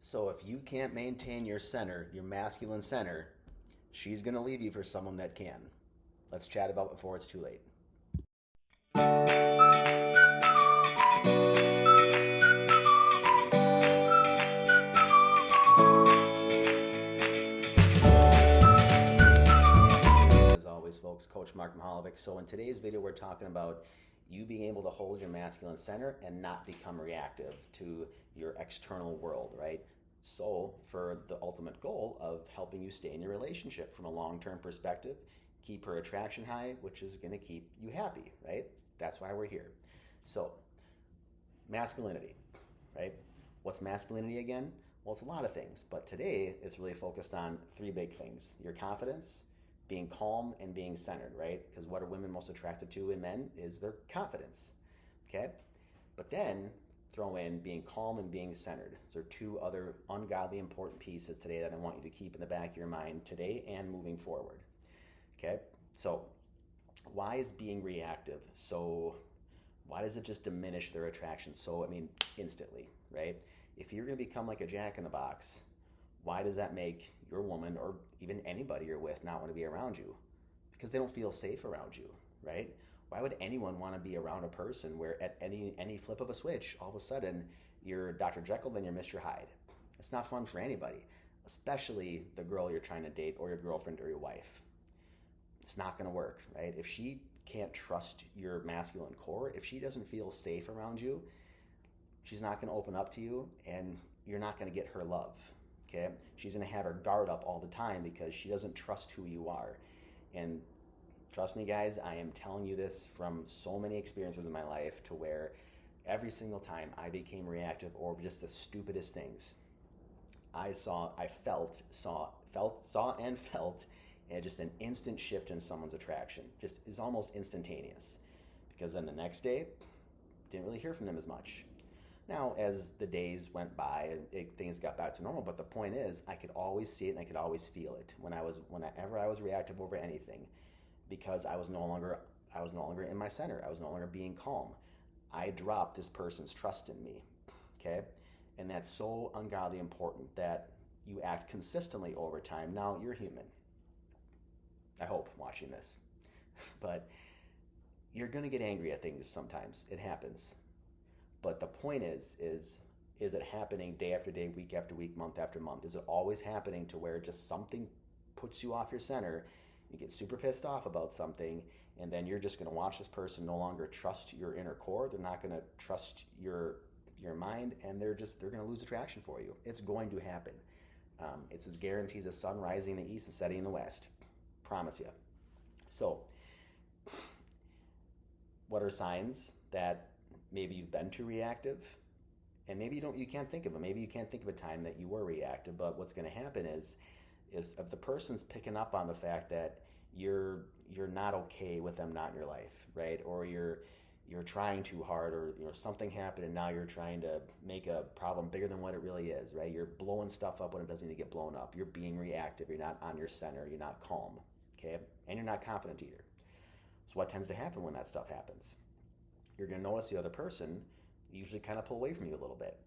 So if you can't maintain your center, your masculine center, she's going to leave you for someone that can. Let's chat about it before it's too late. As always, folks, Coach Mark Mahalovic. So in today's video, we're talking about you being able to hold your masculine center and not become reactive to your external world, right? So for the ultimate goal of helping you stay in your relationship from a long-term perspective, keep her attraction high, which is going to keep you happy, right? That's why we're here. So masculinity, right? What's masculinity again? Well, it's a lot of things, but today it's really focused on three big things: your confidence, being calm, and being centered, right? Because what are women most attracted to in men is their confidence, okay? But then throw in being calm and being centered. Those are two other ungodly important pieces today that I want you to keep in the back of your mind today and moving forward, okay? So why is being reactive so, why does it just diminish their attraction so, instantly, right? If you're gonna become like a jack-in-the-box, why does that make your woman or even anybody you're with not want to be around you? Because they don't feel safe around you, right? Why would anyone want to be around a person where at any flip of a switch, all of a sudden you're Dr. Jekyll, then you're Mr. Hyde? It's not fun for anybody, especially the girl you're trying to date or your girlfriend or your wife. It's not going to work, right? If she can't trust your masculine core, if she doesn't feel safe around you, she's not going to open up to you, and you're not going to get her love. Okay? She's going to have her guard up all the time because she doesn't trust who you are. And trust me, guys, I am telling you this from so many experiences in my life to where every single time I became reactive or just the stupidest things, I felt, and just an instant shift in someone's attraction. Just is almost instantaneous. Because then the next day, didn't really hear from them as much. Now, as the days went by, things got back to normal, but the point is, I could always see it and I could always feel it whenever I was reactive over anything, because I was no longer in my center. I was no longer being calm. I dropped this person's trust in me, okay? And that's so ungodly important that you act consistently over time. Now, you're human. I hope watching this, but you're gonna get angry at things sometimes. It happens. But the point is it happening day after day, week after week, month after month? Is it always happening to where just something puts you off your center, you get super pissed off about something, and then you're just going to watch this person no longer trust your inner core? They're not going to trust your mind, and they're going to lose attraction for you. It's going to happen. It's as guaranteed as the sun rising in the east and setting in the west. Promise you. So, what are signs that maybe you've been too reactive, and maybe you can't think of them. Maybe you can't think of a time that you were reactive, but what's going to happen is if the person's picking up on the fact that you're not okay with them not in your life, right? Or you're trying too hard, or something happened and now you're trying to make a problem bigger than what it really is, right? You're blowing stuff up when it doesn't need to get blown up. You're being reactive. You're not on your center. You're not calm, okay? And you're not confident either. So what tends to happen when that stuff happens? You're going to notice the other person usually kind of pull away from you a little bit.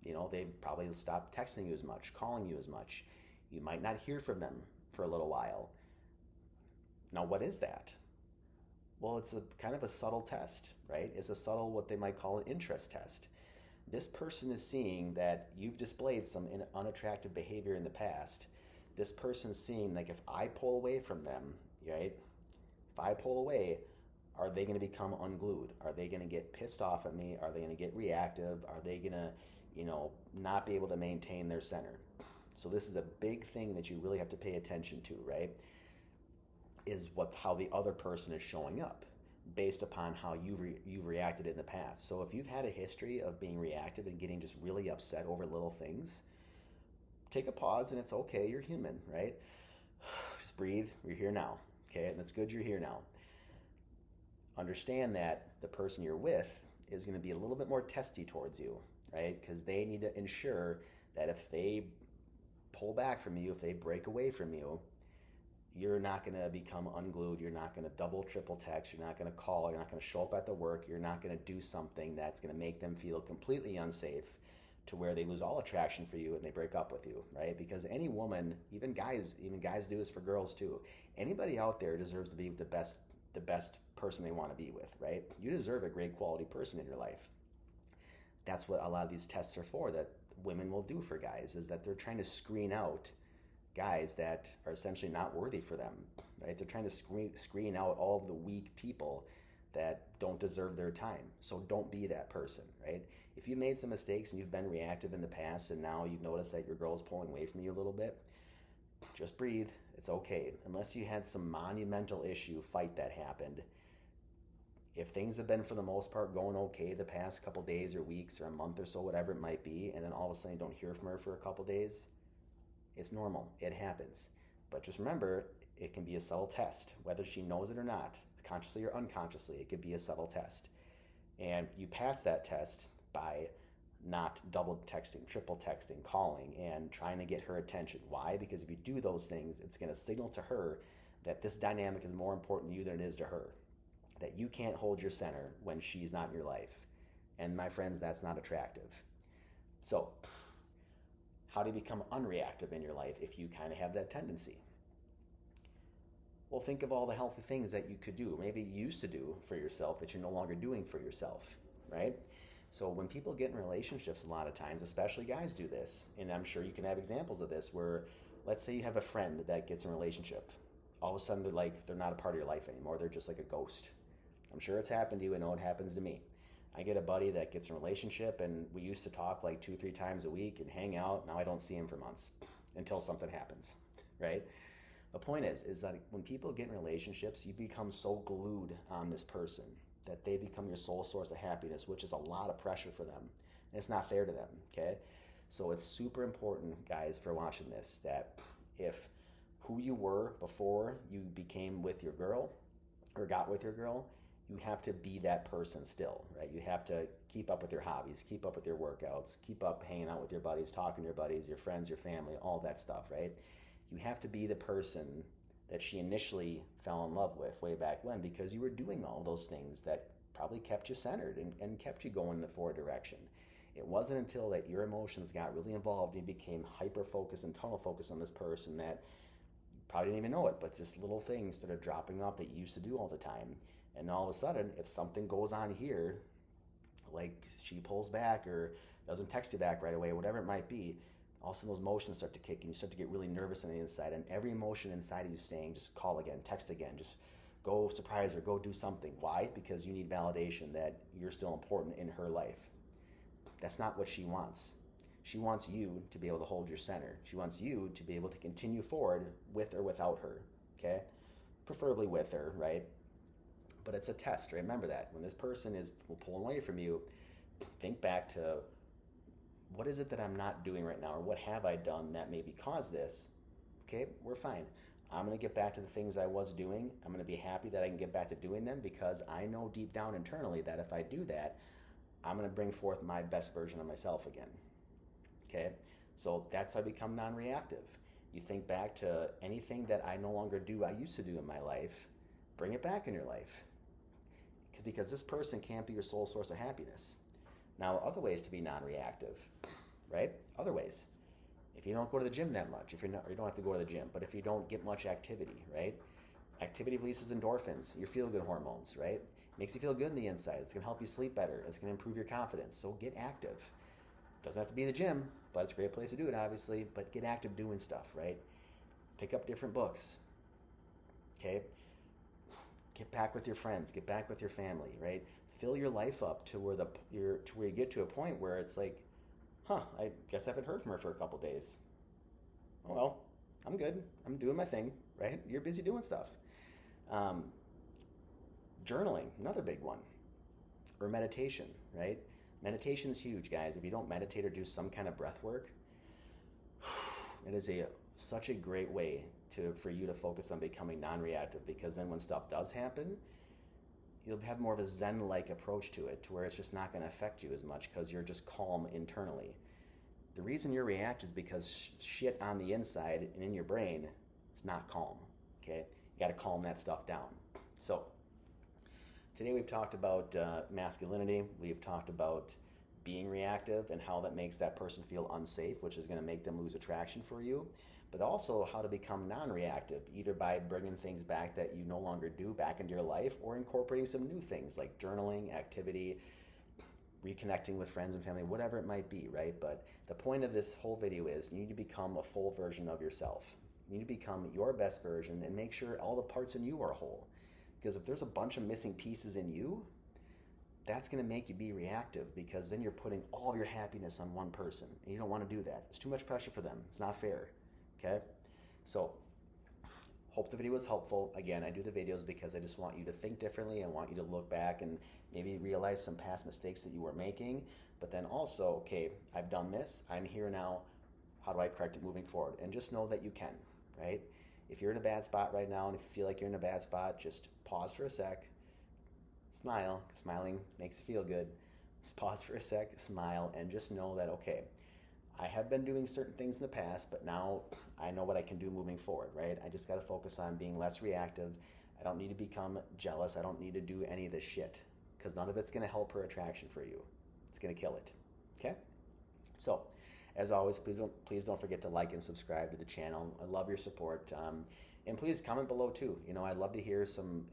They probably stop texting you as much, calling you as much. You might not hear from them for a little while. Now, what is that? Well, it's a kind of a subtle test, right? It's a subtle, what they might call an interest test. This person is seeing that you've displayed some unattractive behavior in the past. This person's seeing, like, if I pull away from them, right? If I pull away, are they going to become unglued? Are they going to get pissed off at me? Are they going to get reactive? Are they going to, not be able to maintain their center? So this is a big thing that you really have to pay attention to, right? Is how the other person is showing up based upon how you've reacted in the past. So if you've had a history of being reactive and getting just really upset over little things, take a pause, and it's okay. You're human, right? Just breathe. You're here now, okay? And it's good you're here now. Understand that the person you're with is going to be a little bit more testy towards you, right? Because they need to ensure that if they pull back from you, if they break away from you, you're not going to become unglued. You're not going to double, triple text. You're not going to call. You're not going to show up at the work. You're not going to do something that's going to make them feel completely unsafe to where they lose all attraction for you and they break up with you, right? Because any woman, even guys do this for girls too. Anybody out there deserves to be with the best person they want to be with, right? You deserve a great quality person in your life. That's what a lot of these tests are for, that women will do for guys, is that they're trying to screen out guys that are essentially not worthy for them, right? They're trying to screen out all of the weak people that don't deserve their time. So don't be that person, right? If you've made some mistakes and you've been reactive in the past and now you've noticed that your girl's pulling away from you a little bit, just breathe. It's okay. Unless you had some monumental fight that happened. If things have been, for the most part, going okay the past couple days or weeks or a month or so, whatever it might be, and then all of a sudden you don't hear from her for a couple days, it's normal. It happens. But just remember, it can be a subtle test, whether she knows it or not, consciously or unconsciously. It could be a subtle test. And you pass that test by not double texting, triple texting, calling, and trying to get her attention. Why? Because if you do those things, it's going to signal to her that this dynamic is more important to you than it is to her. That you can't hold your center when she's not in your life. And my friends, that's not attractive. So, how do you become unreactive in your life if you kind of have that tendency? Well, think of all the healthy things that you could do, maybe you used to do for yourself that you're no longer doing for yourself, right? So when people get in relationships, a lot of times, especially guys do this, and I'm sure you can have examples of this where, let's say you have a friend that gets in a relationship. All of a sudden, they're not a part of your life anymore. They're just like a ghost. I'm sure it's happened to you. I know it happens to me. I get a buddy that gets in a relationship, and we used to talk like 2-3 times a week and hang out. Now I don't see him for months until something happens, right? The point is that when people get in relationships, you become so glued on this person that they become your sole source of happiness, which is a lot of pressure for them. And it's not fair to them, okay? So it's super important, guys, for watching this, that if who you were before you became with your girl or got with your girl, you have to be that person still, right? You have to keep up with your hobbies, keep up with your workouts, keep up hanging out with your buddies, talking to your buddies, your friends, your family, all that stuff, right? You have to be the person that she initially fell in love with way back when, because you were doing all those things that probably kept you centered and kept you going in the forward direction. It wasn't until that your emotions got really involved and you became hyper-focused and tunnel focused on this person that you probably didn't even know it, but just little things started dropping off that you used to do all the time. And all of a sudden, if something goes on here, like she pulls back or doesn't text you back right away, whatever it might be, all of a sudden those emotions start to kick and you start to get really nervous on the inside, and every emotion inside of you saying, just call again, text again, just go surprise her, go do something. Why? Because you need validation that you're still important in her life. That's not what she wants. She wants you to be able to hold your center. She wants you to be able to continue forward with or without her, okay? Preferably with her, right? But it's a test, right? Remember that. When this person is pulling away from you, think back to, what is it that I'm not doing right now, or what have I done that maybe caused this? Okay, we're fine. I'm going to get back to the things I was doing. I'm going to be happy that I can get back to doing them, because I know deep down internally that if I do that, I'm going to bring forth my best version of myself again. Okay, so that's how I become non-reactive. You think back to anything that I no longer do, I used to do in my life, bring it back in your life. Because this person can't be your sole source of happiness. Now, other ways to be non-reactive, right? Other ways. If you don't go to the gym that much, if you're not, or you don't have to go to the gym, but if you don't get much activity, right? Activity releases endorphins, your feel-good hormones, right? Makes you feel good on the inside. It's going to help you sleep better. It's going to improve your confidence. So get active. Doesn't have to be the gym, but it's a great place to do it, obviously. But get active doing stuff, right? Pick up different books, okay? Get back with your friends, get back with your family, right? Fill your life up to where you get to a point where it's like, I guess I haven't heard from her for a couple days. Oh, well, I'm good. I'm doing my thing, right? You're busy doing stuff. Journaling, another big one. Or meditation, right? Meditation is huge, guys. If you don't meditate or do some kind of breath work, it is such a great way for you to focus on becoming non-reactive, because then when stuff does happen, you'll have more of a Zen-like approach to it, to where it's just not going to affect you as much because you're just calm internally. The reason you react is because shit on the inside and in your brain is not calm, okay? You got to calm that stuff down. So today we've talked about masculinity. We've talked about being reactive and how that makes that person feel unsafe, which is going to make them lose attraction for you, but also how to become non-reactive, either by bringing things back that you no longer do back into your life or incorporating some new things like journaling, activity, reconnecting with friends and family, whatever it might be, right? But the point of this whole video is you need to become a full version of yourself. You need to become your best version and make sure all the parts in you are whole. Because if there's a bunch of missing pieces in you, that's going to make you be reactive, because then you're putting all of your happiness on one person. And you don't want to do that. It's too much pressure for them. It's not fair. Okay? So, hope the video was helpful. Again, I do the videos because I just want you to think differently. I want you to look back and maybe realize some past mistakes that you were making. But then also, okay, I've done this. I'm here now. How do I correct it moving forward? And just know that you can, right? If you're in a bad spot right now and if you feel like you're in a bad spot, just pause for a sec. Smile. Smiling makes you feel good. Just pause for a sec, smile, and just know that, okay, I have been doing certain things in the past, but now I know what I can do moving forward, right? I just got to focus on being less reactive. I don't need to become jealous. I don't need to do any of this shit, because none of it's going to help her attraction for you. It's going to kill it, okay? So, as always, please don't forget to like and subscribe to the channel. I love your support. And please comment below too. I'd love to hear some,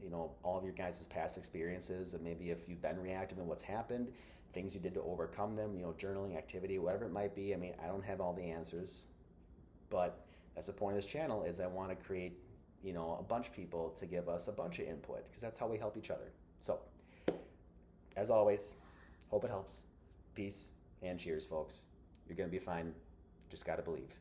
all of your guys' past experiences, and maybe if you've been reactive and what's happened, things you did to overcome them, journaling, activity, whatever it might be. I mean, I don't have all the answers, but that's the point of this channel, is I want to create, a bunch of people to give us a bunch of input, because that's how we help each other. So, as always, hope it helps. Peace and cheers, folks. You're going to be fine. Just got to believe.